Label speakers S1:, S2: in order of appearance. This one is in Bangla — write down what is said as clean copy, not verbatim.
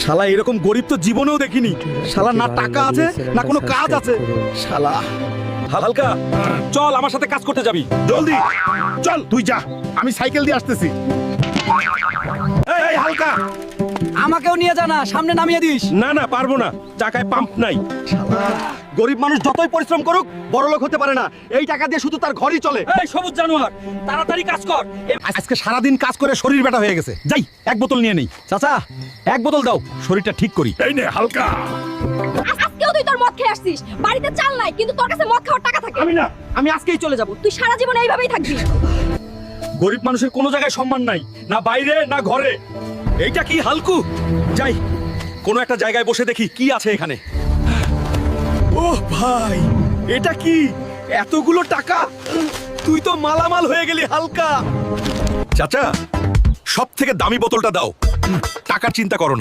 S1: শালা এরকম গরিব তো জীবনেও দেখিনি। শালা না টাকা আছে না কোনো কাজ আছে। শালা হালকা, চল আমার সাথে কাজ করতে যাবি।
S2: জলদি চল, তুই যা, আমি সাইকেল দিয়ে আসতেছি।
S1: এই হালকা,
S3: আমাকেও নিয়ে যা না, সামনে নামিয়ে দিস।
S1: না না পারবো না, চাকায় পাম্প নাই। গরিব মানুষ যতই পরিশ্রম করুক বড়লোক হতে পারে না। এই টাকা দিয়ে শুধু তার ঘরই চলে। এই সবুজ জানোয়ার, তাড়াতাড়ি কাজ কর। আজকে সারাদিন কাজ করে শরীর ব্যথা হয়ে গেছে। যাই এক বোতল নিয়ে নেই। চাচা এক বোতল দাও, শরীরটা ঠিক করি।
S2: এই নে হালকা।
S4: আজকেও তুই তোর মদ খেয়ে আসছিস। বাড়িতে চাল নাই কিন্তু তোর কাছে মদ খাওয়ার টাকা থাকে।
S1: আমি আজকেই চলে যাব।
S4: তুই সারা জীবন এইভাবেই থাকবি।
S1: গরিব মানুষের কোনো জায়গায় সম্মান নাই, না বাইরে না ঘরে। এইটা কি হালকু? যাই কোনো একটা জায়গায় বসে দেখি কি আছে এখানে। ওহ ভাই, এটা কি এতগুলো টাকা? তুই তো মালামাল হয়ে গেলি হালকা। চাচা সব থেকে দামি বোতলটা দাও, টাকার চিন্তা করো না।